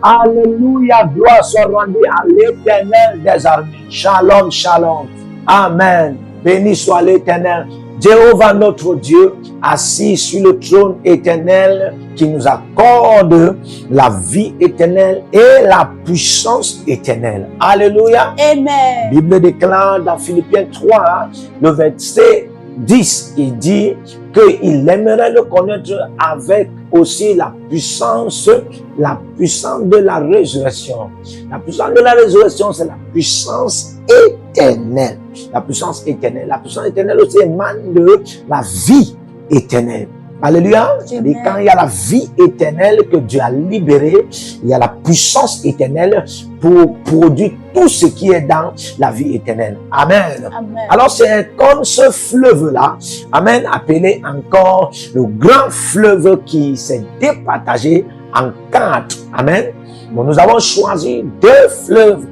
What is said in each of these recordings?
Alléluia. Gloire soit rendue à l'Éternel des armées. Shalom, shalom. Amen. Béni soit l'Éternel. Jéhovah notre Dieu, assis sur le trône éternel, qui nous accorde la vie éternelle et la puissance éternelle. Alléluia. Amen. La Bible déclare dans Philippiens 3, le verset 10, il dit qu'il aimerait le connaître avec aussi la puissance de la résurrection. La puissance de la résurrection, c'est la puissance éternelle. La puissance éternelle. La puissance éternelle aussi émane de la vie éternelle. Alléluia. Et quand il y a la vie éternelle que Dieu a libérée, il y a la puissance éternelle pour produire tout ce qui est dans la vie éternelle. Amen. Amen. Alors c'est comme ce fleuve-là, amen, appelé encore le grand fleuve qui s'est départagé en 4. Amen. Bon, nous avons choisi deux fleuves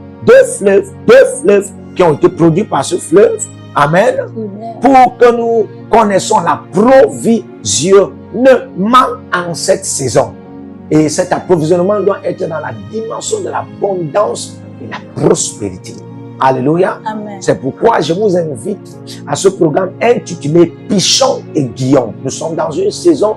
qui ont été produits par ce fleuve. Amen. Pour que nous connaissions la provisionnement en cette saison. Et cet approvisionnement doit être dans la dimension de l'abondance et la prospérité. Alléluia. Amen. C'est pourquoi je vous invite à ce programme intitulé Pichon et Guillaume. Nous sommes dans une saison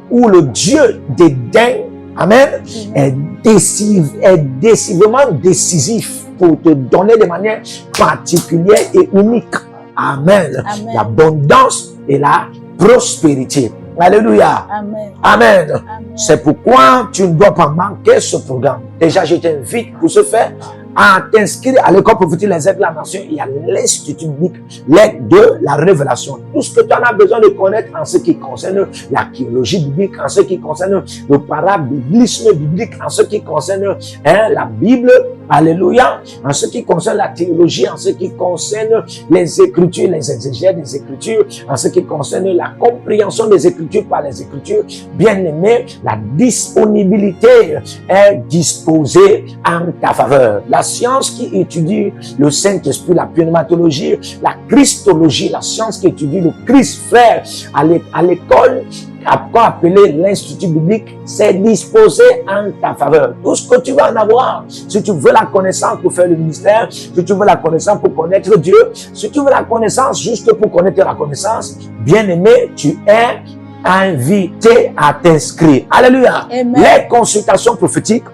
où le Dieu d'Éden, amen, est décisivement décisif pour te donner de manière particulière et unique. Amen. Amen. L'abondance et la prospérité. Alléluia. Amen. Amen. Amen. C'est pourquoi tu ne dois pas manquer ce programme. Déjà, je t'invite pour ce faire à t'inscrire à l'école prophétique Les Aides de la Nation et à l'Institut biblique l'aide de la révélation. Tout ce que tu en as besoin de connaître en ce qui concerne l'archéologie biblique, en ce qui concerne le parabiblisme biblique, en ce qui concerne la Bible, alléluia, en ce qui concerne la théologie, en ce qui concerne les Écritures, les exégèses des Écritures, en ce qui concerne la compréhension des Écritures par les Écritures, bien aimé, la disponibilité est disposée en ta faveur. La science qui étudie le Saint-Esprit, la pneumatologie, la christologie, la science qui étudie le Christ frère à l'école, appelé l'Institut biblique, c'est disposé en ta faveur. Tout ce que tu vas en avoir, si tu veux la connaissance pour faire le ministère, si tu veux la connaissance pour connaître Dieu, si tu veux la connaissance juste pour connaître la connaissance, bien aimé, tu es invité à t'inscrire. Alléluia. Amen. Les consultations prophétiques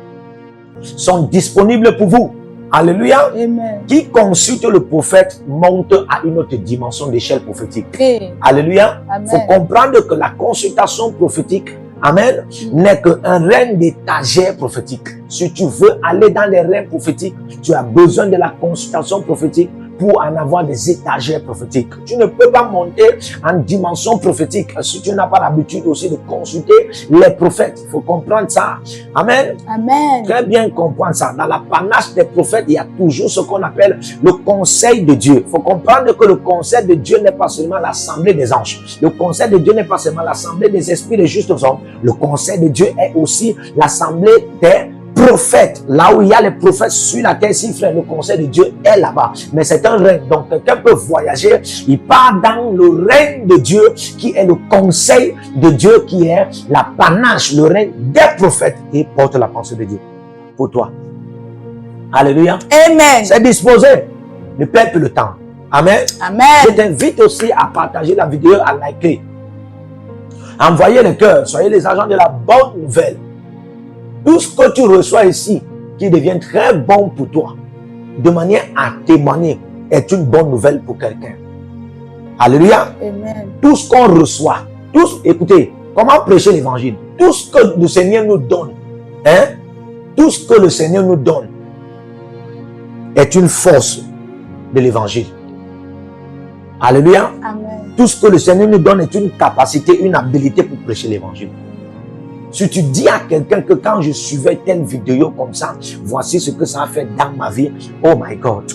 sont disponibles pour vous. Alléluia. Amen. Qui consulte le prophète monte à une autre dimension d'échelle prophétique. Amen. Alléluia. Amen. Faut comprendre que la consultation prophétique, amen, n'est qu'un règne d'étagère prophétique. Si tu veux aller dans les règnes prophétiques, tu as besoin de la consultation prophétique pour en avoir des étagères prophétiques. Tu ne peux pas monter en dimension prophétique si tu n'as pas l'habitude aussi de consulter les prophètes. Il faut comprendre ça. Amen. Amen. Très bien comprendre ça. Dans la panache des prophètes, il y a toujours ce qu'on appelle le conseil de Dieu. Il faut comprendre que le conseil de Dieu n'est pas seulement l'assemblée des anges. Le conseil de Dieu n'est pas seulement l'assemblée des esprits des justes hommes. Le conseil de Dieu est aussi l'assemblée des prophètes. Là où il y a les prophètes sur la terre, si frère, le conseil de Dieu est là-bas. Mais c'est un règne. Donc quelqu'un peut voyager. Il part dans le règne de Dieu qui est le conseil de Dieu, qui est la panache, le règne des prophètes, et porte la pensée de Dieu pour toi. Alléluia. Amen. C'est disposé. Ne perds plus le temps. Amen. Amen. Je t'invite aussi à partager la vidéo, à liker. Envoyez le cœur. Soyez les agents de la bonne nouvelle. Tout ce que tu reçois ici, qui devient très bon pour toi, de manière à témoigner, est une bonne nouvelle pour quelqu'un. Alléluia. Amen. Tout ce qu'on reçoit, écoutez, comment prêcher l'évangile? Tout ce que le Seigneur nous donne, tout ce que le Seigneur nous donne est une force de l'évangile. Alléluia. Amen. Tout ce que le Seigneur nous donne est une capacité, une habilité pour prêcher l'évangile. Si tu dis à quelqu'un que quand je suivais telle vidéo comme ça, voici ce que ça a fait dans ma vie, oh my God.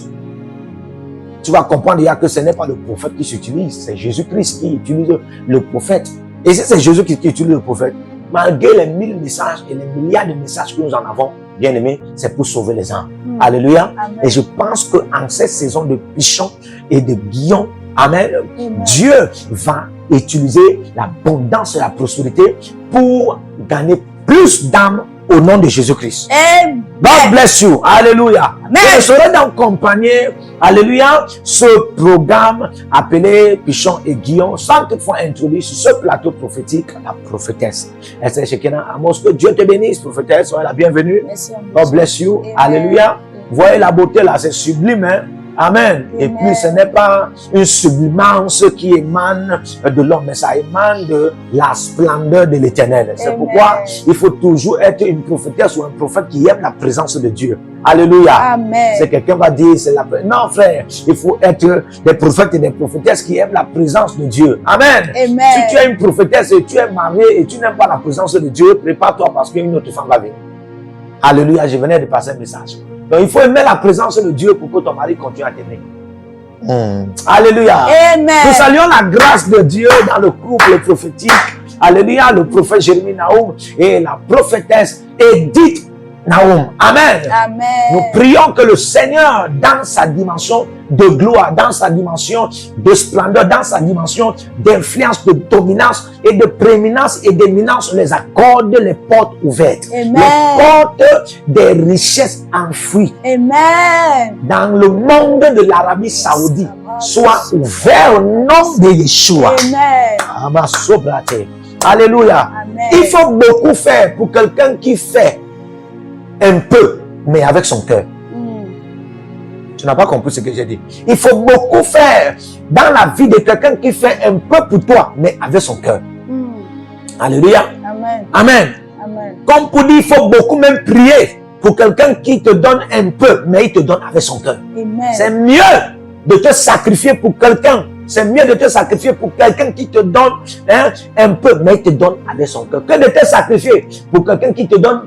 Tu vas comprendre que ce n'est pas le prophète qui s'utilise, c'est Jésus-Christ qui utilise le prophète. Et si c'est Jésus qui utilise le prophète, malgré les 1000 messages et les milliards de messages que nous en avons, bien aimé, c'est pour sauver les âmes. Alléluia. Amen. Et je pense qu'en cette saison de Pichon et de Guillaume, amen, Amen. Dieu va utiliser l'abondance et la prospérité pour gagner plus d'âmes au nom de Jésus-Christ. Amen. God bless you. Alléluia. Amen. Je serai d'accompagner, alléluia, ce programme appelé Pichon et Guillaume, sans toutefois introduire sur ce plateau prophétique la prophétesse. Est-ce que Dieu te bénisse, prophétesse, soyez la bienvenue. Merci. God bless you. Amen. Alléluia. Voyez la beauté là, c'est sublime, hein? Amen. Et Amen. puis, ce n'est pas une sublimance qui émane de l'homme, mais ça émane de la splendeur de l'éternel. C'est Amen. pourquoi il faut toujours être une prophétesse ou un prophète qui aime la présence de Dieu. Alléluia. Amen. C'est quelqu'un va dire, c'est la... Non, frère, il faut être des prophètes et des prophétesses qui aiment la présence de Dieu. Amen. Amen. Si tu es une prophétesse et tu es marié et tu n'aimes pas la présence de Dieu, prépare-toi parce qu'une autre femme va venir. Alléluia, je venais de passer un message. Donc, il faut aimer la présence de Dieu pour que ton mari continue à t'aimer. Alléluia. Amen. Nous saluons la grâce de Dieu dans le couple prophétique. Alléluia, le prophète Jérémie Naoum et la prophétesse Edith Naoum. Amen. Amen. Nous prions que le Seigneur, dans sa dimension de gloire, dans sa dimension de splendeur, dans sa dimension d'influence, de dominance et de prééminence et d'éminence, les accorde les portes ouvertes. Amen. Les portes des richesses enfouies Amen. dans le monde de l'Arabie Saoudite soient ouvertes au nom de Yeshua. Amen. Alléluia. Amen. Il faut beaucoup faire pour quelqu'un qui fait un peu, mais avec son cœur. Tu n'as pas compris ce que j'ai dit. Il faut beaucoup faire dans la vie de quelqu'un qui fait un peu pour toi, mais avec son cœur. Alléluia. Amen. Amen. Amen. Comme pour dire, il faut beaucoup même prier pour quelqu'un qui te donne un peu, mais il te donne avec son cœur. Amen. C'est mieux de te sacrifier pour quelqu'un. C'est mieux de te sacrifier pour quelqu'un qui te donne un peu, mais il te donne avec son cœur, que de te sacrifier pour quelqu'un qui te donne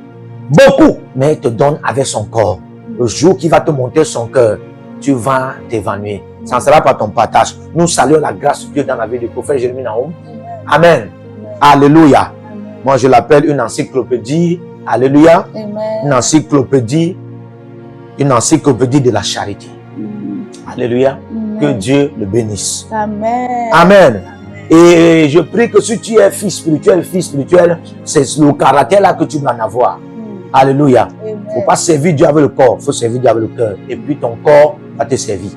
beaucoup, mais il te donne avec son corps. Le jour qui va te monter son cœur, tu vas t'évanouir. Ça ne sera pas ton partage. Nous saluons la grâce de Dieu dans la vie du prophète Jérémie Naoum. Amen. Alléluia. Amen. Moi, je l'appelle une encyclopédie. Alléluia. Amen. Une encyclopédie de la charité. Alléluia. Que Dieu le bénisse. Amen. Amen. Et je prie que si tu es fille spirituel, c'est le caractère là que tu dois en avoir. Alléluia. Il ne faut pas servir Dieu avec le corps, il faut servir Dieu avec le cœur. Et puis ton corps va te servir.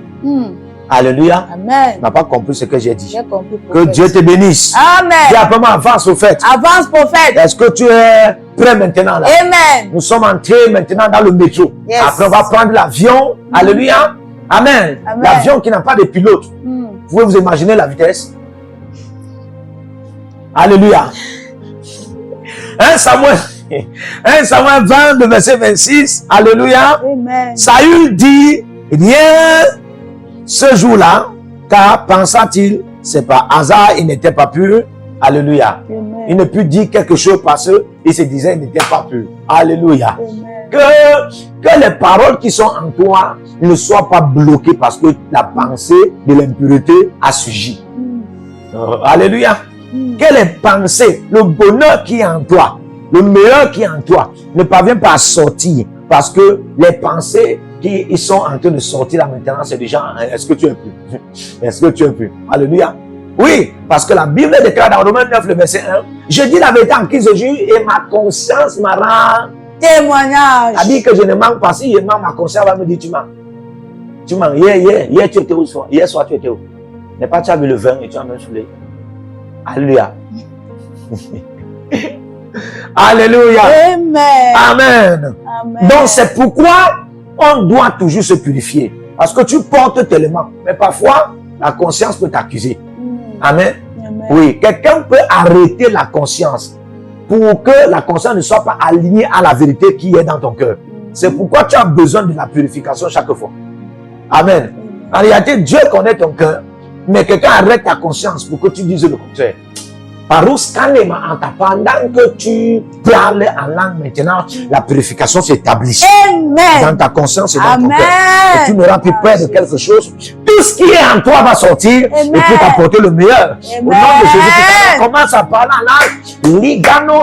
Alléluia. Amen. Tu n'as pas compris ce que j'ai dit. J'ai compris. Que Dieu te bénisse. Amen. Dis après avance au fait. Avance, prophète. Est-ce que tu es prêt maintenant là? Amen. Nous sommes entrés maintenant dans le métro. Yes. Après on va prendre l'avion. Alléluia. Amen. Amen. L'avion qui n'a pas de pilote. Vous pouvez vous imaginer la vitesse? Alléluia. 1 Samuel 20, le verset 26. Alléluia. Amen. Saül dit rien ce jour-là, car pensa-t-il, c'est pas hasard, il n'était pas pur. Alléluia. Amen. Il ne put dire quelque chose parce qu'il se disait il n'était pas pur. Alléluia. Amen. Que les paroles qui sont en toi ne soient pas bloquées parce que la pensée de l'impureté a surgi. Alléluia. Que les pensées, le bonheur qui est en toi, le meilleur qui est en toi, ne parvient pas à sortir parce que les pensées qui ils sont en train de sortir là maintenant, c'est déjà, est-ce que tu es pur? Est-ce que tu es pur? Alléluia. Oui, parce que la Bible déclare dans Romains 9, le verset 1, je dis la vérité en qui je jure et ma conscience m'a rendu témoignage. a dit que je ne manque pas. Si je manque, ma conscience va me dire tu manques. Tu manques. Hier tu étais où? Hier soir tu étais où? N'est pas tu as vu le vin et tu as même saoulé. Alléluia. Alléluia. Amen. Amen. Amen. Donc c'est pourquoi on doit toujours se purifier. Parce que tu portes tellement. Mais parfois, la conscience peut t'accuser. Amen. Amen. Oui, quelqu'un peut arrêter la conscience pour que la conscience ne soit pas alignée à la vérité qui est dans ton cœur. C'est pourquoi tu as besoin de la purification chaque fois. Amen. En réalité, Dieu connaît ton cœur, mais quelqu'un arrête ta conscience pour que tu dises le contraire. Pendant que tu parles en langue maintenant, la purification s'établit Amen. dans ta conscience et dans ton Amen. cœur. Et tu n'auras plus peur de quelque chose. Puis Tout ce qui est en toi va sortir et pour t'apporter le meilleur. Au nom de Jésus, commence à parler en langue. Ligano,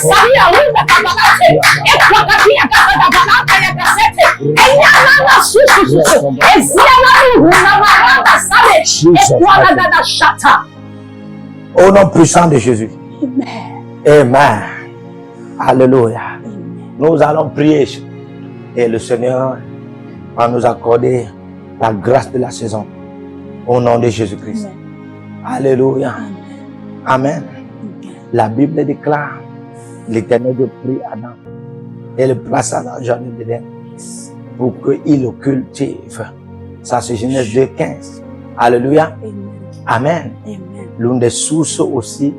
Salia, una Au nom puissant de Jésus. Amen. Alléluia. Nous allons prier et le Seigneur va nous accorder la grâce de la saison. Au nom de Jésus-Christ. Alléluia. Amen. La Bible déclare, l'Éternel de prit Adam et le plaça dans le jardin d'Éden pour qu'il le cultive. Ça c'est Genèse 2:15. Alléluia. Amen. L'une des sources aussi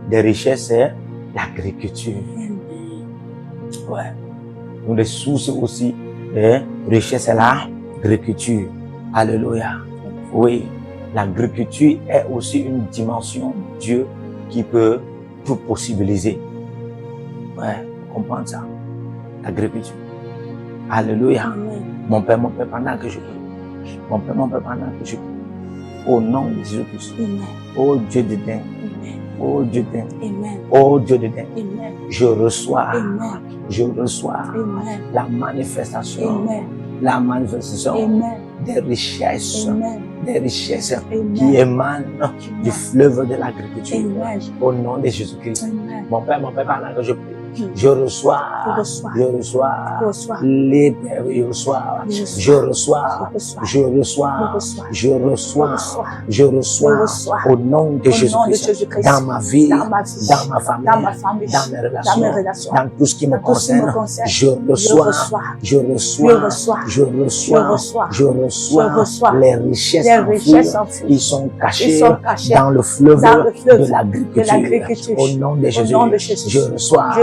des richesses est l'agriculture. Ouais. L'une des sources aussi des richesses est l'agriculture. Alléluia. Oui, l'agriculture est aussi une dimension de Dieu qui peut tout possibiliser. Ouais, comprendre ça. L'agriculture. Alléluia. Mon Père, pendant que je prie. Mon Père, pendant que je prie. Au nom de Jésus-Christ. Ô Dieu de Dieu. Ô Dieu de Dieu. Ô Dieu de Dieu. Je reçois. Je reçois la manifestation. La manifestation des richesses. Des richesses qui émanent du fleuve de l'agriculture. Au nom de Jésus-Christ. Mon Père, pendant que je prie. Je reçois, je reçois, au nom de Jésus-Christ, dans ma vie, dans ma famille, dans mes relations, dans tout ce qui me concerne, je reçois les richesses qui sont cachées dans le fleuve de l'agriculture. Au nom de Jésus, je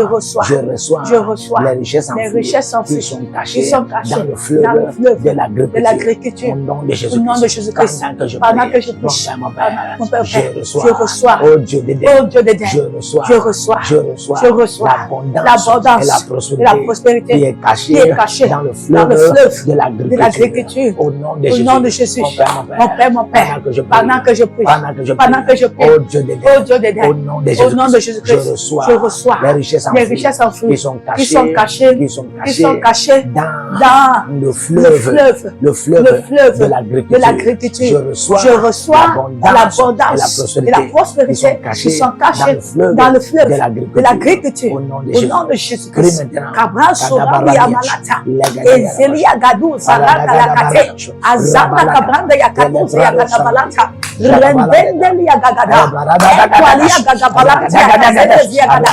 reçois les richesses enfouies qui sont cachées dans le fleuve de l'agriculture. Au nom de Jésus-Christ, pendant que je prie, mon Père, je reçois, oh Dieu de Dieu, je reçois l'abondance et la prospérité qui est cachée dans le fleuve de l'agriculture. Au nom de Jésus, mon Père, pendant que je prie, oh Dieu de Dieu, au nom de Jésus-Christ, je reçois les richesses enfouies qui sont cachées dans le fleuve de l'agriculture. Je reçois l'abondance et la prospérité qui sont cachées dans le fleuve de l'agriculture. Au nom de Jésus-Christ. Kabra Sobari Amalata, Ezelia Gadou, Zaraka Lakate, Azaka Kabranda Yakatu, Yakatabalata, Rendendelia Gagada, Ekwalia Gagabalata, Yakazia Gagada,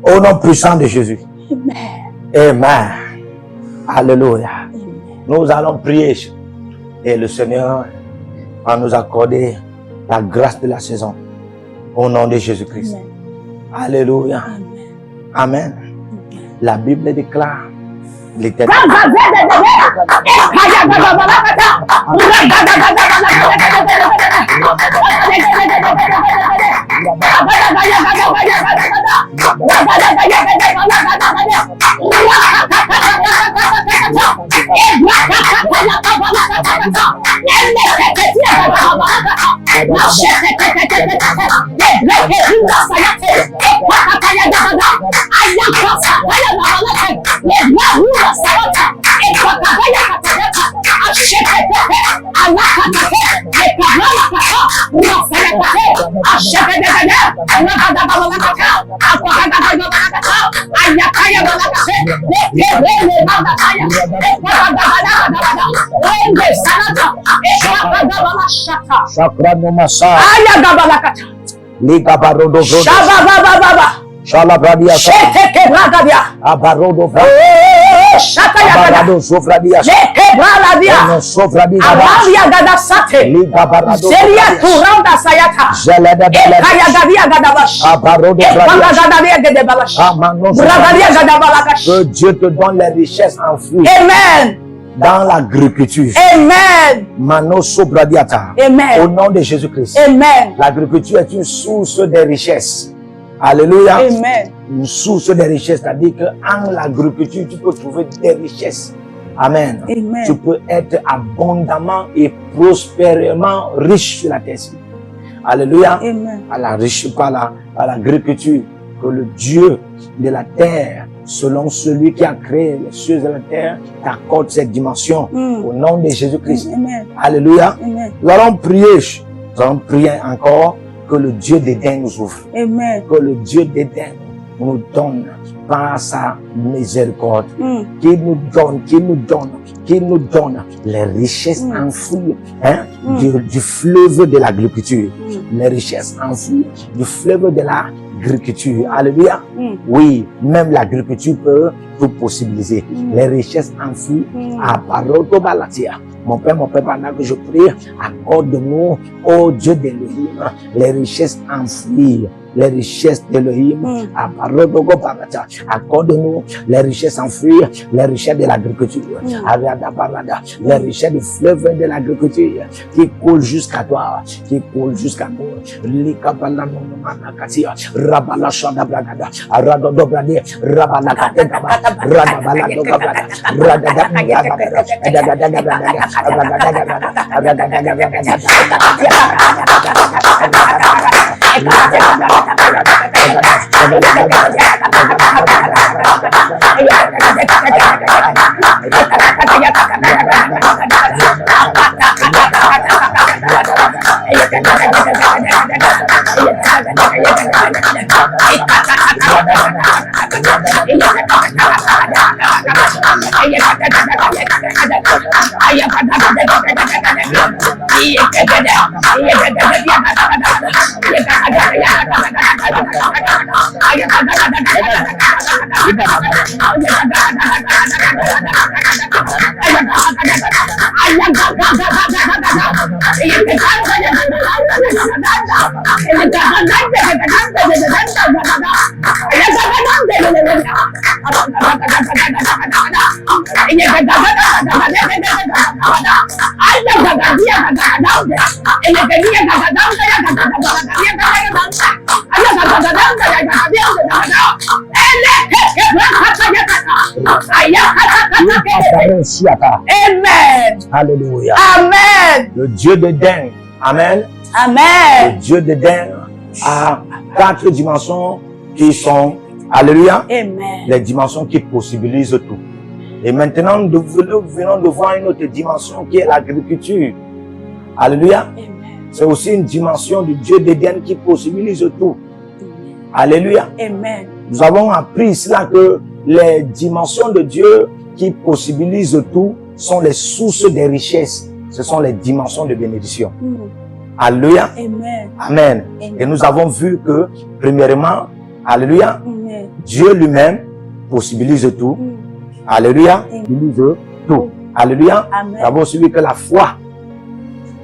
Au nom puissant de Jésus. Amen. Alléluia. Nous allons prier et le Seigneur va nous accorder la grâce de la saison. Au nom de Jésus-Christ. Alléluia. Amen. La Bible déclare l'Éternel. Shabba Abarado Sofradia. Ono Sofradia. Ligabarado. Zelada Bela. Abarodo que Dieu te donne les richesses enfouies. Amen. Dans l'agriculture. Amen. Mano Sobradiata. Amen. Au nom de Jésus-Christ. Amen. L'agriculture est une source de richesse. Alléluia. Amen. Une source de richesse, c'est-à-dire qu'en l'agriculture, tu peux trouver des richesses. Amen. Amen. Tu peux être abondamment et prospérément riche sur la terre. Alléluia. Amen. À la riche, pas à l'agriculture, que le Dieu de la terre, selon celui qui a créé les cieux de la terre, t'accorde cette dimension au nom de Jésus-Christ. Amen. Alléluia. Amen. Nous allons prier encore que le Dieu d'Éden nous ouvre. Amen. Que le Dieu d'Éden nous donne par sa miséricorde, qu'il nous donne les richesses enfouies du fleuve de l'agriculture, les richesses enfouies du fleuve de l'agriculture. Alléluia. Oui, même l'agriculture peut tout possibiliser. Les richesses enfouies à Paroto Balatia. Mon Père, pendant que je prie, accorde-nous, ô Dieu d'Élohim, les richesses enfouies, les richesses d'Élohim, accorde-nous les richesses enfouies, les richesses de l'agriculture, les richesses du fleuve de l'agriculture qui coule jusqu'à toi, qui coule jusqu'à nous. Amen. Alléluia. Amen. Le Dieu d'Éden. Amen. Amen. Le Dieu d'Éden a 4 dimensions qui sont, alléluia, Amen. les dimensions qui possibilisent tout. Et maintenant, nous venons de voir une autre dimension qui est l'agriculture. Alléluia. Amen. C'est aussi une dimension du Dieu d'Éden qui possibilise tout. Alléluia. Amen. Nous avons appris cela que les dimensions de Dieu qui possibilisent tout sont les sources des richesses. Ce sont les dimensions de bénédiction. Alléluia. Amen. Amen. Amen. Et nous avons vu que, premièrement, alléluia, Amen. Dieu lui-même possibilise tout. Alléluia. Possibilise tout. Alléluia. Amen. Nous avons aussi vu que la foi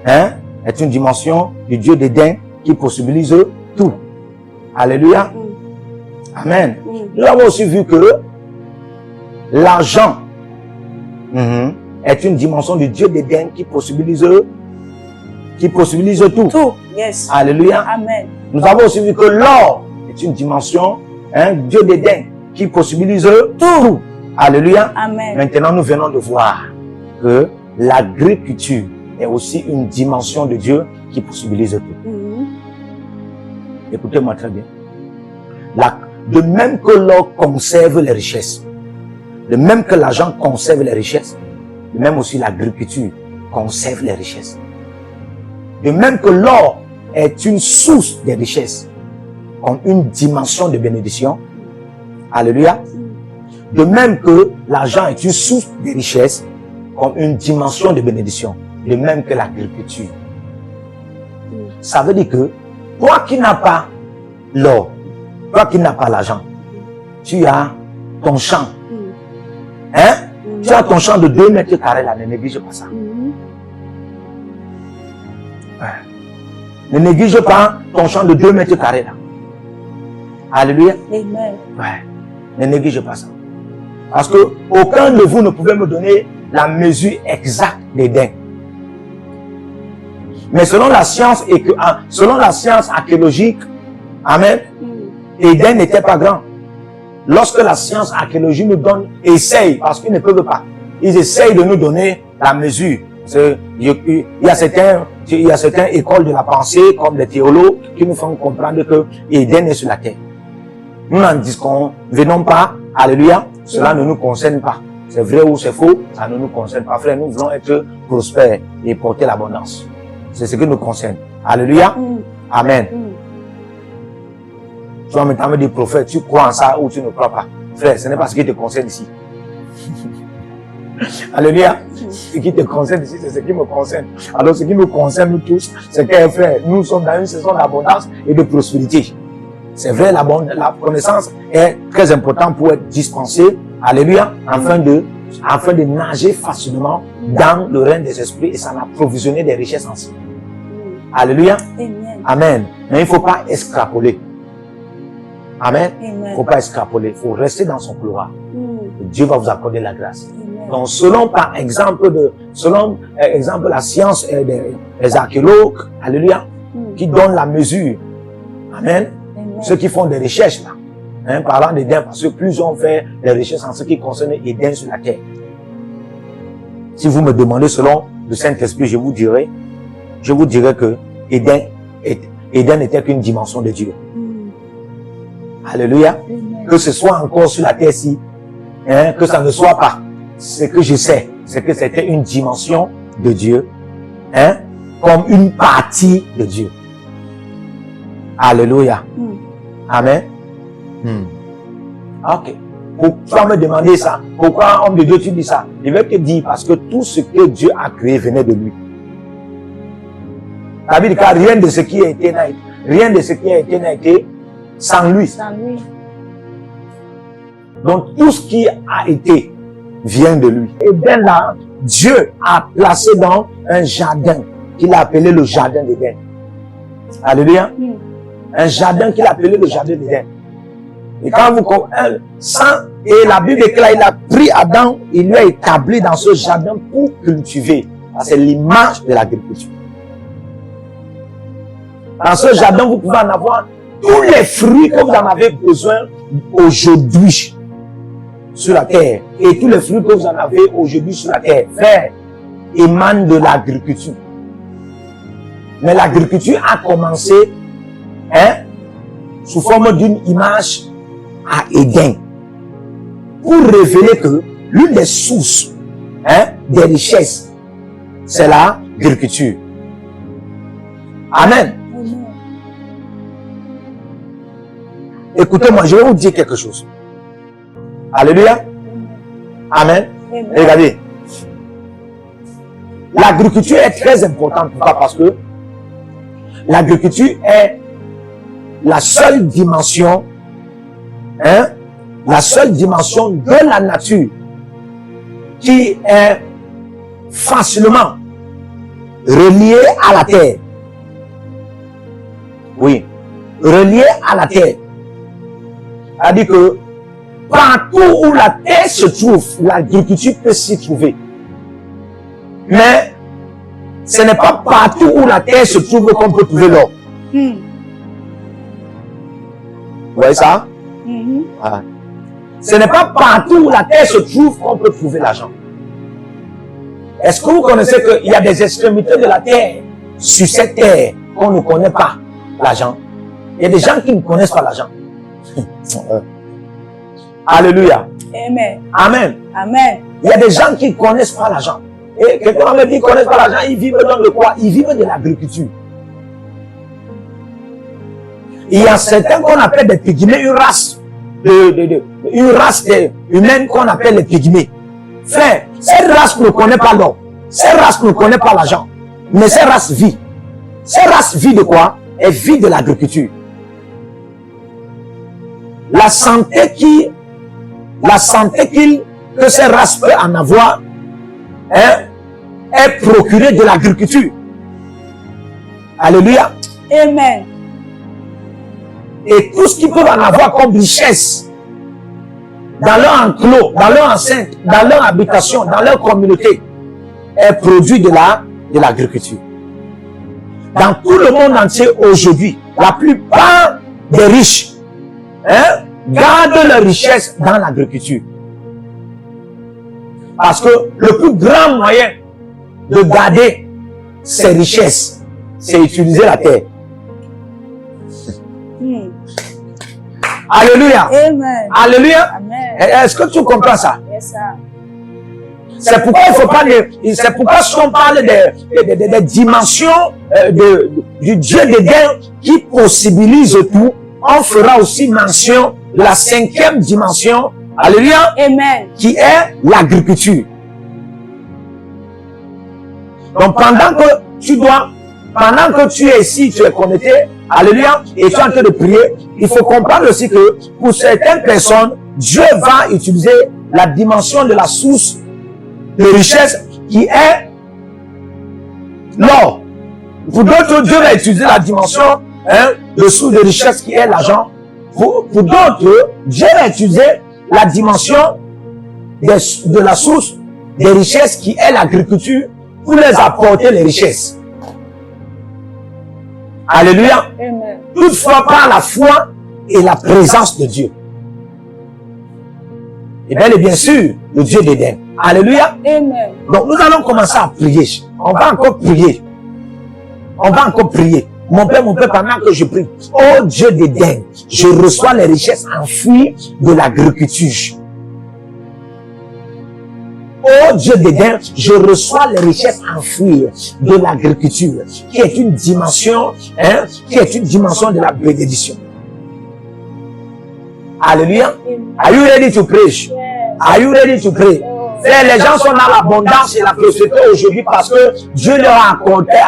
est une dimension du Dieu d'Éden qui possibilise tout. Alléluia. Amen. Nous avons aussi vu que l'argent est une dimension du Dieu d'Éden qui possibilise tout. Tout. Yes. Alléluia. Amen. Nous avons aussi vu que l'or est une dimension, Dieu d'Éden qui possibilise tout. Alléluia. Amen. Maintenant, nous venons de voir que l'agriculture est aussi une dimension de Dieu qui possibilise tout. Écoutez-moi très bien. De même que l'or conserve les richesses, de même que l'argent conserve les richesses, de même aussi l'agriculture conserve les richesses. De même que l'or est une source de richesses, comme une dimension de bénédiction. Alléluia. De même que l'argent est une source de richesses, comme une dimension de bénédiction. De même que l'agriculture. Ça veut dire que toi qui n'as pas l'or, toi qui n'as pas l'argent, tu as ton champ. Hein? Tu as ton champ de 2 mètres carrés là, ne néglige pas ça. Ne néglige pas ton champ de 2 mètres carrés là. Alléluia. Amen. Ouais. Ne néglige pas ça. Parce que aucun de vous ne pouvait me donner la mesure exacte d'Éden. Mais selon la science archéologique, amen, Éden n'était pas grand. Lorsque la science archéologique nous donne, essaye, parce qu'ils ne peuvent pas, ils essayent de nous donner la mesure. Il y a certaines écoles de la pensée, comme les théologues, qui nous font comprendre que Éden est sur la terre. Nous n'en venons pas, alléluia, cela ne nous concerne pas. C'est vrai ou c'est faux, ça ne nous concerne pas. Frère, nous voulons être prospères et porter l'abondance. C'est ce qui nous concerne. Alléluia. Amen. Tu vas me dire prophète, tu crois en ça ou tu ne crois pas. Frère, ce n'est pas ce qui te concerne ici. Alléluia. Ce qui te concerne ici, c'est ce qui me concerne. Alors ce qui nous concerne nous tous, c'est que frère, nous sommes dans une saison d'abondance et de prospérité. C'est vrai, la connaissance est très importante pour être dispensée. Alléluia. Afin de nager facilement dans le règne des esprits et s'en approvisionner des richesses anciennes. Alléluia. Amen. Amen. Mais il ne faut pas extrapoler. Amen. Il Amen. ne faut pas extrapoler. Il faut rester dans son couloir. Et Dieu va vous accorder la grâce. Amen. Donc, selon la science des archéologues, alléluia, qui donnent la mesure. Amen. Ceux qui font des recherches là. Hein, parlant d'Éden, parce que plus on fait des recherches en ce qui concerne Éden sur la terre. Si vous me demandez selon le Saint-Esprit, je vous dirai que Éden n'était qu'une dimension de Dieu. Alléluia. Que ce soit encore sur la terre-ci, hein, que ça ne soit pas. Ce que je sais, c'est que c'était une dimension de Dieu, hein, comme une partie de Dieu. Alléluia. Amen. Ok. Pourquoi me demander ça? Pourquoi, homme de Dieu, tu dis ça? Je vais te dire parce que tout ce que Dieu a créé venait de lui. Ça veut dire que rien de ce qui a été n'a été sans lui. Sans lui. Donc tout ce qui a été vient de lui. Et bien là, Dieu a placé dans un jardin qu'il a appelé le jardin d'Éden. Alléluia. Un jardin qu'il a appelé le jardin d'Éden. Et quand vous et la Bible est claire, il a pris Adam, il lui a établi dans ce jardin pour cultiver. C'est l'image de l'agriculture. Dans ce jardin, vous pouvez en avoir tous les fruits que vous en avez besoin aujourd'hui sur la terre. Et tous les fruits que vous en avez aujourd'hui sur la terre, frère, émanent de l'agriculture. Mais l'agriculture a commencé, hein, sous forme d'une image à Éden, pour révéler que l'une des sources, hein, des richesses, c'est l'agriculture. Amen. Écoutez-moi, je vais vous dire quelque chose. Alléluia. Amen. Regardez. L'agriculture est très importante. Pourquoi? Parce que l'agriculture est la seule dimension, hein, la seule dimension de la nature qui est facilement reliée à la terre. Oui, reliée à la terre. C'est-à-dire que partout où la terre se trouve, l'agriculture peut s'y trouver. Mais ce n'est pas partout où la terre se trouve qu'on peut trouver l'or. Vous voyez ça? Voilà. Ce n'est pas partout où la terre se trouve qu'on peut trouver l'argent. Est-ce que vous connaissez qu'il y a des extrémités de la terre sur cette terre qu'on ne connaît pas l'argent? Il y a des gens qui ne connaissent pas l'argent. Alléluia. Amen. Amen. Amen. Il y a des gens qui ne connaissent pas l'argent. Et quelqu'un m'a dit qu'ils ne connaissent pas l'argent, ils vivent dans le quoi? Ils vivent de l'agriculture. Il y a certains qu'on appelle des pygmées, une race humaine qu'on appelle les pygmées. Frère, cette race ne connaît pas l'or. Cette race ne connaît pas l'argent. Mais cette race vit. Cette race vit de quoi? Elle vit de l'agriculture. La santé qu'ils que ces races peuvent en avoir est procuré de l'agriculture. Alléluia. Amen. Et tout ce qu'ils peuvent en avoir comme richesse dans leur enclos, dans leur enceinte, dans leur habitation, dans leur communauté, est produit de l'agriculture. Dans tout le monde entier aujourd'hui, la plupart des riches gardent leur richesse dans l'agriculture. Parce que le plus grand moyen de garder ses richesses, c'est utiliser la terre. Alléluia. Amen. Alléluia. Amen. Est-ce que tu comprends ça? Yes, sir. C'est pourquoi il faut pas c'est pourquoi si on parle des dimensions du Dieu d'Éden qui possibilise tout, on fera aussi mention de la 5e dimension, alléluia, Amen. qui est l'agriculture. Donc pendant que tu es ici, tu es connecté, alléluia, et tu es en train de prier, il faut comprendre aussi que pour certaines personnes, Dieu va utiliser la dimension de la source de richesse qui est l'or. Pour d'autres, Dieu va utiliser la dimension de source de richesse qui est l'argent. Pour d'autres, Dieu va utiliser la dimension de la source des richesses qui est l'agriculture pour les apporter les richesses. Alléluia. Amen. Toutefois par la foi et la présence de Dieu. Et bien sûr, le Dieu d'Éden. Alléluia. Amen. Donc nous allons commencer à prier. On va encore prier. On va encore prier. Mon Père, pendant que je prie, oh Dieu d'Éden, je reçois les richesses enfouies de l'agriculture. Oh Dieu d'Éden, je reçois les richesses enfouies de l'agriculture, qui est une dimension, de la bénédiction. Alléluia. Are you ready to pray? Yes. Are you ready to pray? Les gens sont dans l'abondance et la prospérité aujourd'hui parce que Dieu leur a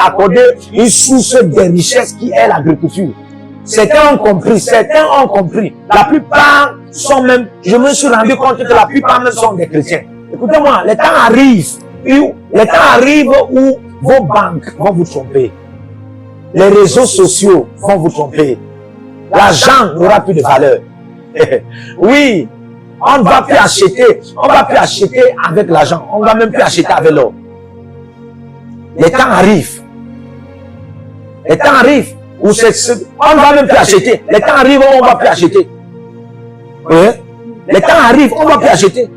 accordé une source de richesse qui est l'agriculture. Certains ont compris. La plupart sont même, je me suis rendu compte que la plupart même sont des chrétiens. Écoutez-moi, les temps arrivent où vos banques vont vous tromper. Les réseaux sociaux vont vous tromper. L'argent n'aura plus de valeur. Oui, on ne va plus acheter avec l'argent. On ne va même plus acheter avec l'or. Les temps arrivent où on ne va même plus acheter. Les temps arrivent où on ne va plus acheter. Les temps arrivent où on ne va plus acheter.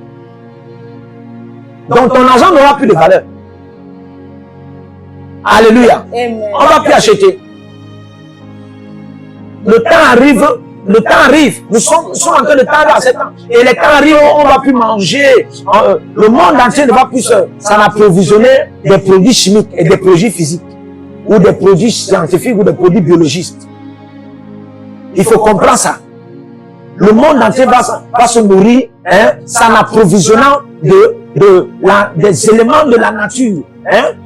Donc ton argent n'aura plus de valeur. Alléluia. Amen. On ne va plus acheter. Le temps arrive. Nous sommes en train de tendre à 7 ans. Et les temps arrivent où on ne va plus manger. Le monde entier ne va plus s'en approvisionner des produits chimiques et des produits physiques. Ou des produits scientifiques ou des produits biologistes. Il faut comprendre ça. Le monde entier va se nourrir s'en approvisionnant des éléments de la nature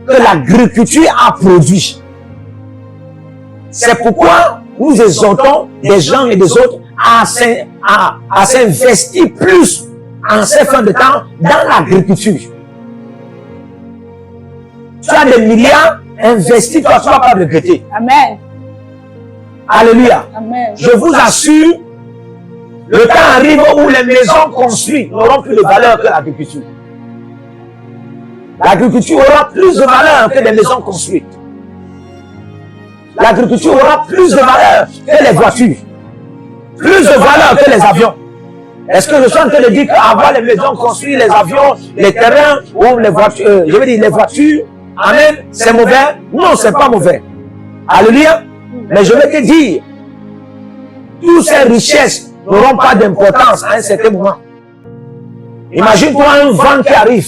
que l'agriculture a produit. C'est pourquoi nous exhortons des gens et des autres à s'investir plus en ces fins de temps dans l'agriculture. Tu as des milliards, investis, toi tu ne vas pas regretter. Amen. Alléluia. Amen. Je vous assure, le temps arrive où les maisons construites n'auront plus de valeur que l'agriculture. L'agriculture aura plus de valeur que les maisons construites. L'agriculture aura plus de valeur que les voitures. Plus de valeur que les avions. Est-ce que je suis en train de dire qu'avoir les maisons construites, les avions, les terrains ou les voitures, les voitures, amen, c'est mauvais? Non, c'est pas mauvais. Alléluia. Mais je vais te dire, toutes ces richesses n'auront pas d'importance à un certain moment. Imagine-toi un vent qui arrive.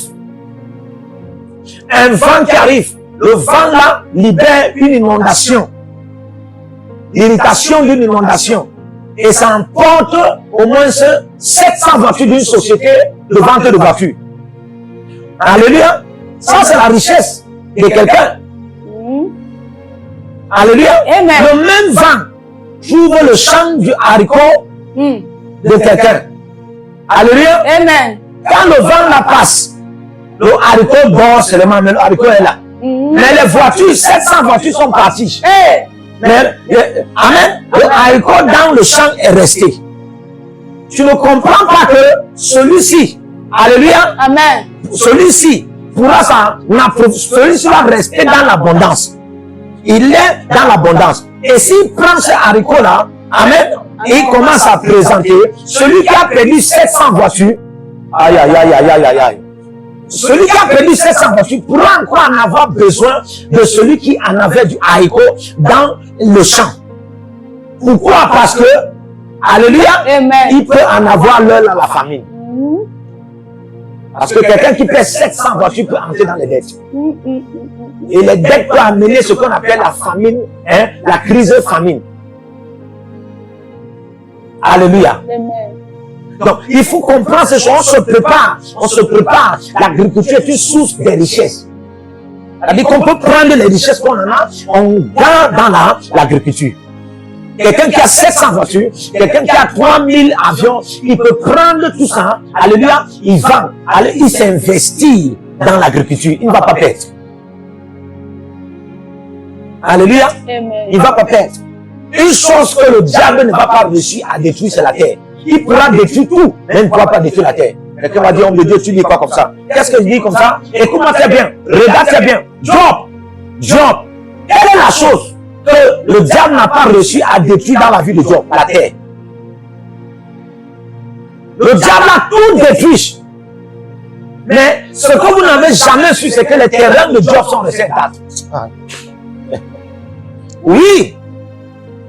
Un vent qui arrive. Le vent là libère une inondation. L'irritation d'une inondation. Et ça emporte au moins 700 voitures d'une société de vente de voitures. Alléluia. Ça c'est la richesse de quelqu'un. Alléluia. Amen. Le même vent trouve le champ du haricot de quelqu'un. Alléluia. Amen. Quand le vent la passe, le haricot dort seulement, mais le haricot est là. Mais les voitures, 700 voitures sont parties. Mais, amen, le haricot dans le champ est resté. Tu ne comprends pas que celui-ci, alléluia, Amen. celui-ci pourra celui-ci va rester dans l'abondance. Il est dans l'abondance. Et s'il prend ce haricot-là, amen, et il commence à présenter, celui qui a perdu 700 voitures, aïe, aïe, aïe, aïe, aïe, aïe. Celui qui a perdu 700 voitures pourra encore en avoir besoin de celui qui en avait du haricot dans le champ. Pourquoi? Parce que, alléluia, Amen. il peut en avoir l'heure à la famine. Parce que quelqu'un qui paie 700 voitures peut entrer dans les dettes. Et les dettes peuvent amener ce qu'on appelle la famine, hein, la crise de famine. Alléluia. Amen. Donc, il faut comprendre ce choses. On se prépare. L'agriculture est une source de richesse. C'est-à-dire qu'on peut prendre les richesses qu'on en a, on garde dans l'agriculture. Quelqu'un qui a 700 voitures, quelqu'un qui a 3000 avions, il peut prendre tout ça, alléluia, il s'investit dans l'agriculture, il ne va pas perdre. Alléluia, il ne va pas perdre. Une chose que le diable ne va pas réussir à détruire, c'est la terre. Il pourra détruire tout, mais il ne pourra pas détruire la terre. Quelqu'un va dire, homme de Dieu, tu dis quoi comme ça? Qu'est-ce que je dis comme ça? Écoute-moi très bien, regarde très bien. Job, quelle est la chose que le diable n'a pas réussi à détruire dans la vie de Job? La terre. Le diable a tout détruit. Mais ce que vous n'avez jamais su, c'est que les terrains de Job sont restés intacts. Oui,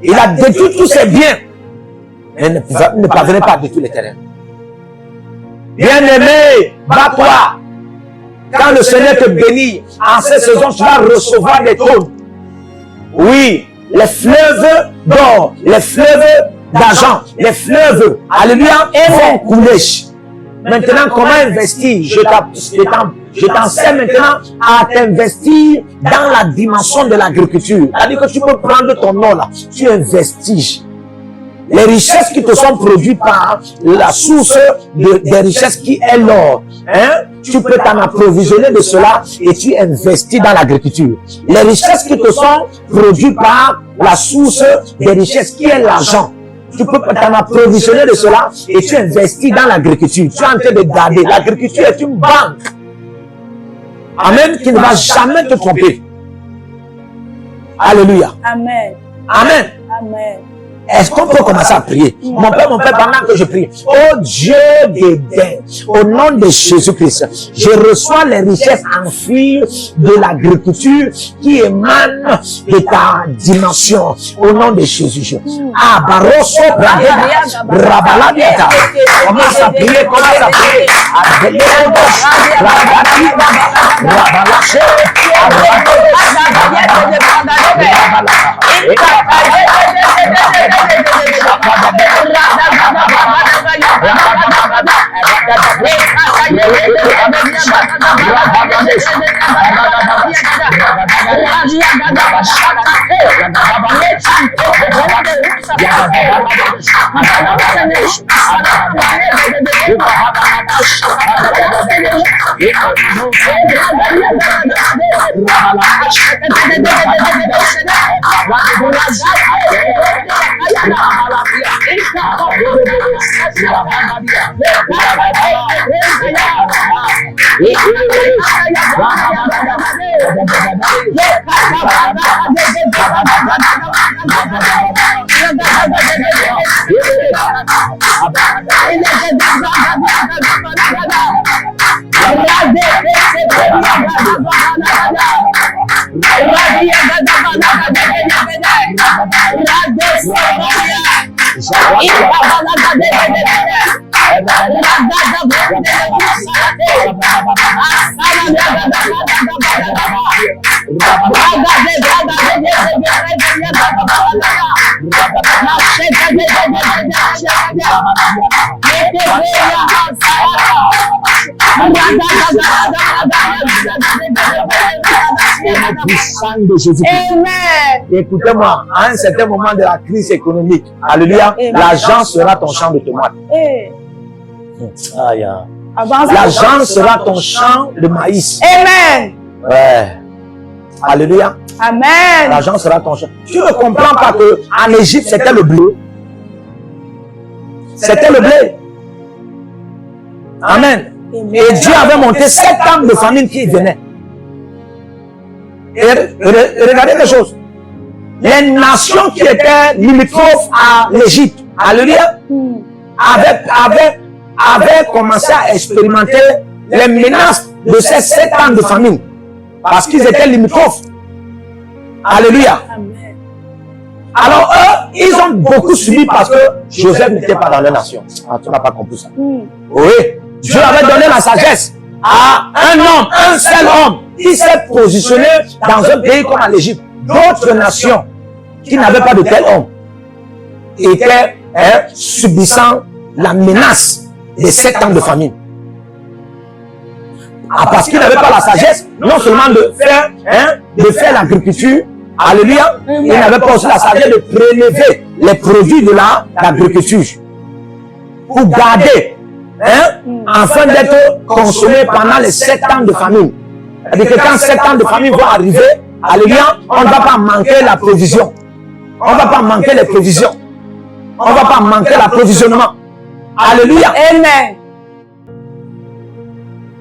il a détruit tous ses biens, mais ne parvenait pas à détruire les terrains. Bien-aimé, bats-toi. Quand le Seigneur te bénit, en cette saison, tu vas recevoir des tonnes. Oui, les fleuves d'or, les fleuves d'argent, les fleuves, alléluia, vont couler. Maintenant, comment investir? Je t'enseigne maintenant à t'investir dans la dimension de l'agriculture. C'est-à-dire que tu peux prendre ton or là, tu investis. Les richesses qui te sont produites par la source des richesses qui est l'or, hein? Tu peux t'en approvisionner de cela et tu investis dans l'agriculture. Les richesses qui te sont produites par la source des richesses qui est l'argent, tu peux t'en approvisionner de cela et tu investis dans l'agriculture. Tu es en train de garder. L'agriculture est une banque. Amen, qui ne va jamais te tromper. Alléluia. Amen. Amen. Amen. Est-ce qu'on peut commencer à prier? Mon Père, pendant que je prie, oh Dieu d'Éden, au nom de Jésus-Christ, je reçois les richesses enfouies de l'agriculture qui émanent de ta dimension, au nom de Jésus. Ah, Barosso, Rabaladiata. Commence à prier, commence à prier. De Jésus. Amen. Écoutez-moi, à un certain moment de la crise économique, alléluia, l'argent sera ton champ de tomates. Aïe, L'argent sera ton champ de maïs. Amen. Ouais. Alléluia. Amen. L'argent sera ton champ. Tu ne comprends pas que en Égypte, c'était le blé. C'était le blé. Amen. Et Dieu avait monté 7 ans de famine qui venaient. Et regardez quelque chose. Les nations qui étaient limitrophes à l'Égypte, alléluia, avaient commencé à expérimenter les menaces de ces 7 ans de famine. Parce qu'ils étaient limitrophes. Alléluia. Alors eux, ils ont beaucoup subi parce que Joseph n'était pas dans leur nation. Ah, tu n'as pas compris ça. Oui. Dieu avait donné la sagesse à un homme, un seul homme, qui s'est positionné dans un pays comme l'Égypte. D'autres nations qui n'avaient pas de tel homme étaient subissant la menace des 7 ans de famine. Ah, parce qu'ils n'avaient pas la sagesse, non seulement de faire l'agriculture, alléluia, ils n'avaient pas aussi la sagesse de prélever les produits de l'agriculture pour garder, afin d'être consommés pendant les 7 ans de famine. C'est-à-dire que quand 7 ans de famine vont arriver, alléluia, on ne va pas manquer la provision. On ne va pas manquer les provisions. On ne va pas manquer l'approvisionnement. Alléluia. Amen.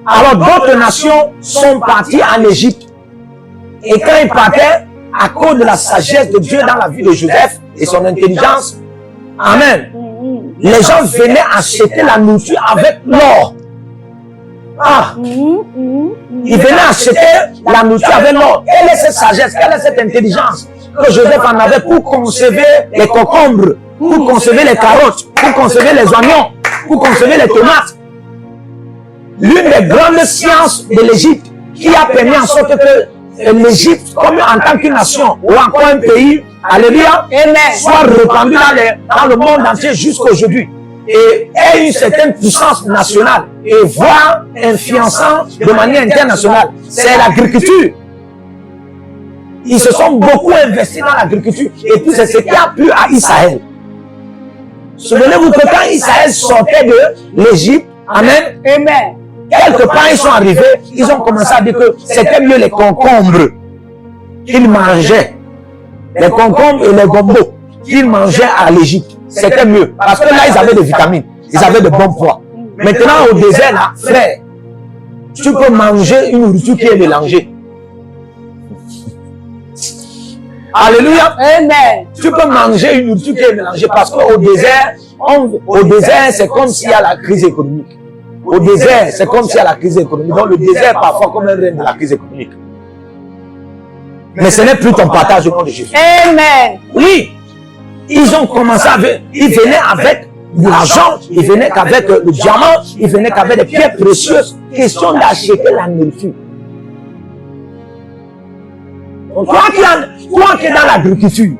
Alors d'autres nations sont parties en Égypte. Et quand ils partaient, à cause de la sagesse de Dieu dans la vie de Joseph et son intelligence, amen, les gens venaient acheter la nourriture avec l'or. Ah, ils venaient acheter la nourriture avec l'or. Quelle est cette sagesse, quelle est cette intelligence que Joseph en avait pour conserver les concombres, pour conserver les carottes, pour conserver les oignons, pour conserver les tomates. L'une des grandes sciences de l'Égypte qui a permis en sorte que l'Égypte, comme en tant qu'une nation ou encore un pays, alléluia, soit répandu dans le monde entier jusqu'aujourd'hui et ait une certaine puissance nationale et voire influençant de manière internationale, c'est l'agriculture. Ils se sont beaucoup investis dans l'agriculture et puis c'est ce qui a plu à Israël. Souvenez-vous que quand Israël sortait de l'Égypte, amen, quelque part ils sont arrivés, ils ont commencé à dire que c'était mieux les concombres qu'ils mangeaient, les concombres et les gombos qu'ils mangeaient à l'Égypte. C'était mieux parce que là ils avaient des vitamines, ils avaient de bons poids. Maintenant au désert là, frère, tu peux manger une nourriture qui est mélangée. Alléluia. Amen. Tu peux manger une nourriture qui est mélangée parce qu'au désert, c'est comme s'il y a la crise économique. Au désert, c'est comme s'il y a la crise économique. Donc le désert parfois comme un règne de la crise économique. Mais ce n'est plus ton partage au nom de Jésus. Amen. Oui. Ils ont commencé avec, ils venaient avec de l'argent, ils venaient qu'avec le diamant, ils venaient qu'avec des pierres précieuses. Question d'acheter la nourriture. Donc, toi qui es dans l'agriculture,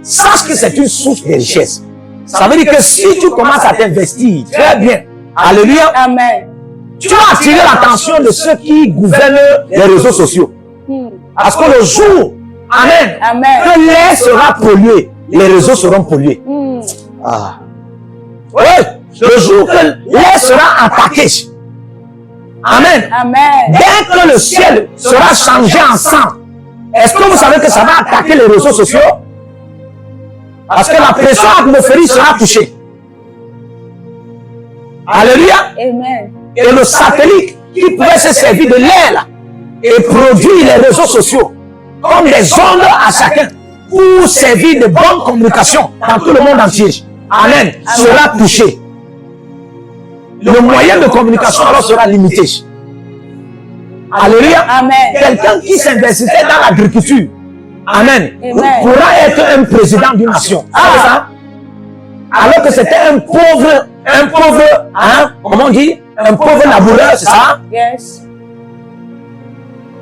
sache que c'est une source de richesse. Ça veut dire que si tu commences à t'investir très bien, alléluia, Amen. tu vas attirer l'attention de ceux qui gouvernent les réseaux sociaux. Parce que le jour, amen, que l'air sera pollué, les réseaux seront pollués. Ah. Oui, le jour que l'air sera attaqué, amen, dès que le ciel sera changé en sang, est-ce que vous savez que ça va attaquer les réseaux sociaux? Parce que la pression atmosphérique sera touchée. Alléluia. Amen. Et le satellite qui pourrait se servir de l'air là et produire les réseaux sociaux comme des ondes à chacun pour servir de bonnes communications dans tout le monde entier. Amen. Sera touché. Le moyen de communication alors sera limité. Alléluia. Amen. Quelqu'un qui s'investissait dans l'agriculture, amen, pourra être un président d'une nation. Ça? Alors que c'était un pauvre, hein, comment on dit, un pauvre laboureur, c'est ça? Yes.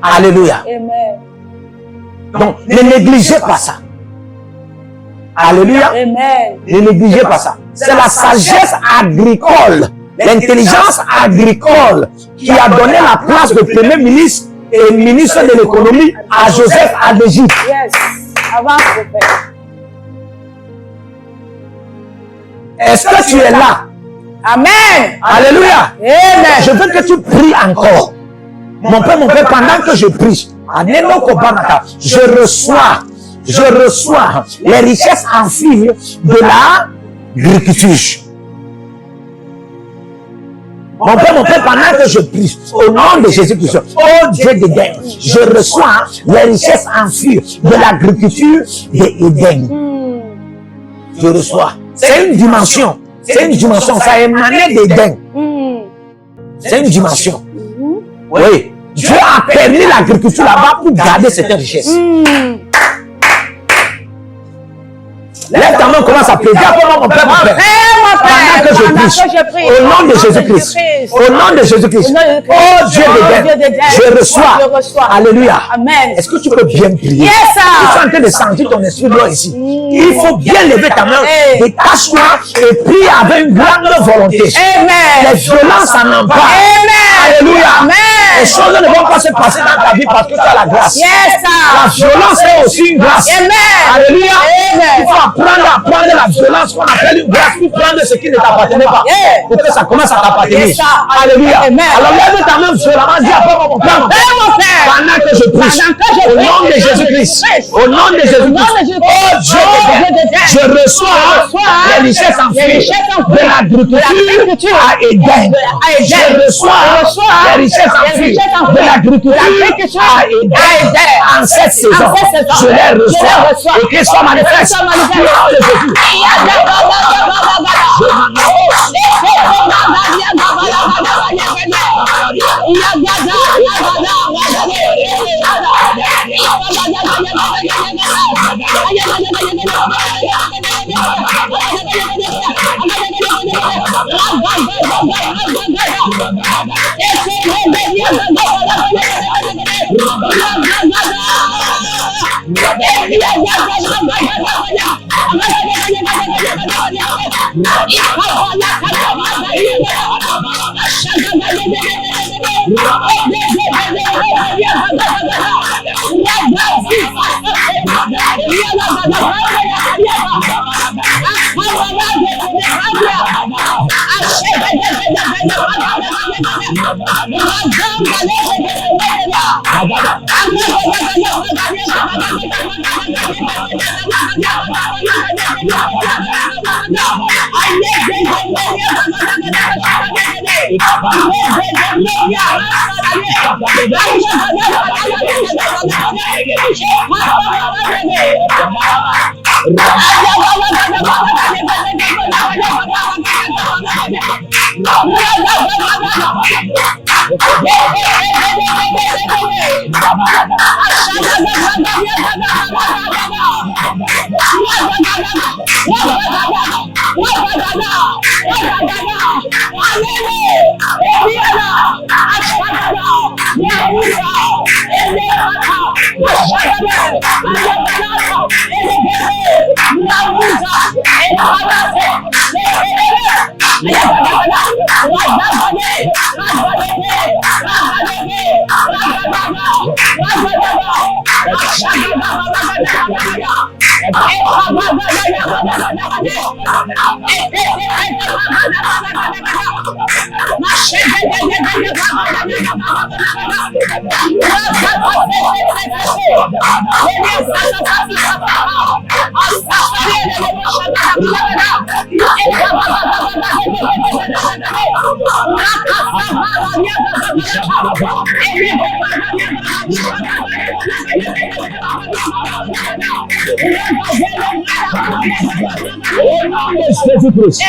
Alléluia. Amen. Donc, ne négligez pas ça. Alléluia. Amen. Ne négligez pas ça. C'est la sagesse agricole, l'intelligence agricole qui a donné la place de premier ministre et ministre de l'économie à Joseph en Égypte. Yes. Avance, prophète. Est-ce que tu es là? Amen. Alléluia. Amen. Je veux que tu pries encore. Mon Père, pendant que je prie, je reçois les richesses enfuies de l'agriculture. Mon Père, pendant que je prie, au nom de Jésus-Christ, oh Dieu d'Éden, je reçois les richesses enfuies de l'agriculture d'Éden. Je reçois. C'est une dimension. Ça émanait d'Éden. C'est une dimension. Oui. Dieu a permis l'agriculture là-bas pour garder cette richesse. Lève ta main, commence à plaider. Mon Père, pendant que je prie, au nom de Jésus-Christ, oh Dieu d'Éden, je reçois. Alléluia. Amen. Est-ce que tu peux bien prier? Yes, sir. Tu es en train de sentir ton esprit droit ici. Il faut bien lever ta main, détache-toi et prie avec une grande volonté. Amen. Les violences en embarquent. Alléluia. Amen. Les choses ne vont pas se passer dans ta vie parce que tu as la grâce. Yes, La violence est aussi une grâce. Amen. Alléluia. Amen. Il faut apprendre à prendre la violence qu'on appelle une grâce pour prendre ce qui ne t'appartenait pas. Pour que ça commence à t'appartenir. Yes, Alléluia. Amen. Alors lève ta main violemment, dis à mon Père. Pendant que je prie, au nom de Jésus-Christ, au nom de Jésus-Christ, oh Dieu, je reçois les richesses enfuies de l'agriculture à Éden. Je reçois les richesses enfuies de l'agriculture à Éden. En cette saison, je les reçois. Et qu'ils soient manifestes. Au nom de Jésus.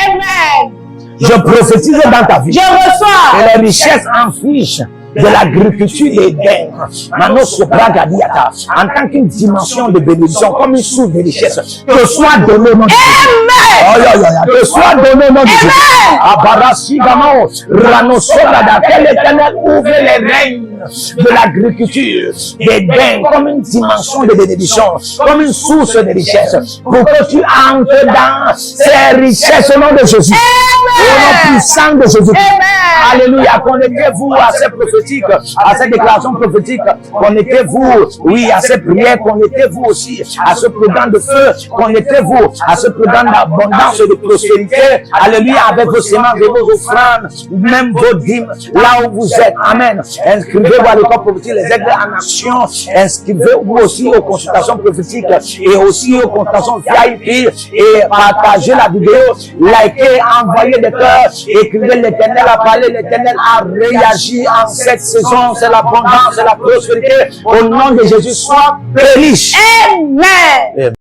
Amen. Je prophétise dans ta vie. Je reçois. Et les richesses enfuient de l'agriculture d'Éden. Maintenant, en tant qu'une dimension de bénédiction, comme une source de richesse, que soit donné au nom de Jésus. Que soit donné au nom de Jésus. Abarasi Gamo, Ranosola, quel éternel ouvre les règnes domaine de l'agriculture, des gains, comme une dimension de bénédiction, comme une source de richesse, pour que tu entres dans ces richesses au nom de Jésus. Au nom puissant de Jésus. Alléluia. Connectez-vous à ces prophétiques, à ces déclarations prophétiques. Connectez-vous, oui, à ces prières. Connectez-vous aussi à ce programme de feu. Connectez-vous à ce programme d'abondance et de prospérité. Alléluia. Avec vos semences et vos offrandes, même vos dîmes, là où vous êtes. Amen. Inscrivez-vous à l'école prophétique, les aigles en action. Inscrivez-vous aussi aux consultations prophétiques et aussi aux consultations VIP et partagez la vidéo, likez, envoyez des cœurs, écrivez l'Éternel a parlé, l'Éternel a réagi en cette saison, c'est l'abondance, c'est la prospérité. Au nom de Jésus, sois béni. Amen.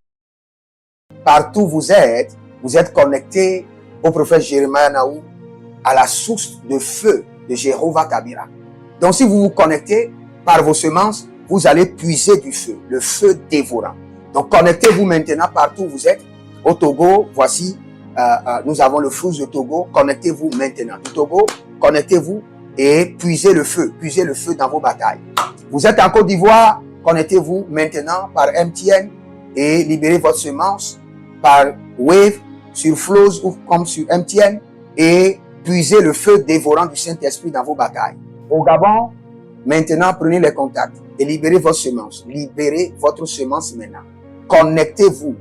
Partout où vous êtes connectés au prophète Jérémie Naou, à la source de feu de Jéhovah Tabira. Donc si vous vous connectez par vos semences, vous allez puiser du feu, le feu dévorant. Donc connectez-vous maintenant partout où vous êtes. Au Togo, voici, nous avons le flux de Togo. Connectez-vous maintenant. Du Togo, connectez-vous et puisez le feu dans vos batailles. Vous êtes en Côte d'Ivoire, connectez-vous maintenant par MTN et libérez votre semence par Wave sur Flows ou comme sur MTN et puisez le feu dévorant du Saint-Esprit dans vos batailles. Au Gabon, maintenant prenez les contacts et libérez votre semence. Libérez votre semence maintenant. Connectez-vous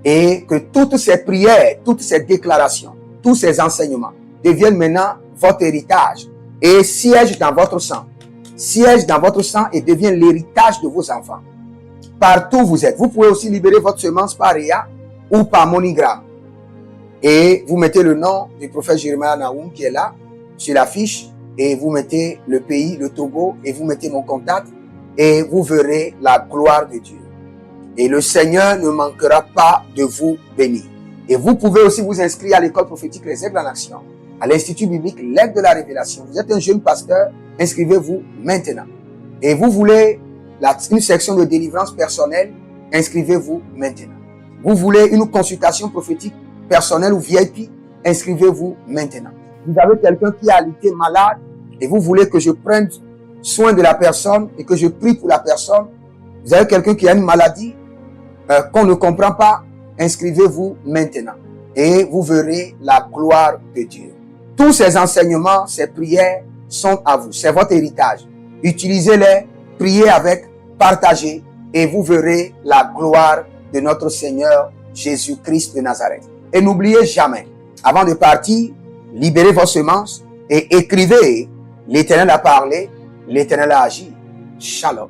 et que toutes ces prières, toutes ces déclarations, tous ces enseignements deviennent maintenant votre héritage et siègent dans votre sang. Siègent dans votre sang et deviennent l'héritage de vos enfants. Partout où vous êtes, vous pouvez aussi libérer votre semence par Réa ou par MoneyGram. Et vous mettez le nom du prophète Jérémie Naoum qui est là, sur la fiche, et vous mettez le pays, le Togo, et vous mettez mon contact, et vous verrez la gloire de Dieu. Et le Seigneur ne manquera pas de vous bénir. Et vous pouvez aussi vous inscrire à l'école prophétique Les Aigles en Action, à l'Institut biblique L'Aigle de la Révélation. Vous êtes un jeune pasteur, inscrivez-vous maintenant. Et vous voulez une section de délivrance personnelle, inscrivez-vous maintenant. Vous voulez une consultation prophétique personnelle ou VIP, inscrivez-vous maintenant. Vous avez quelqu'un qui a été malade et vous voulez que je prenne soin de la personne et que je prie pour la personne. Vous avez quelqu'un qui a une maladie qu'on ne comprend pas, inscrivez-vous maintenant et vous verrez la gloire de Dieu. Tous ces enseignements, ces prières sont à vous, c'est votre héritage. Utilisez-les, priez avec, partagez et vous verrez la gloire de notre Seigneur Jésus-Christ de Nazareth. Et n'oubliez jamais, avant de partir, libérez vos semences et écrivez, l'Éternel a parlé, l'Éternel a agi. Shalom.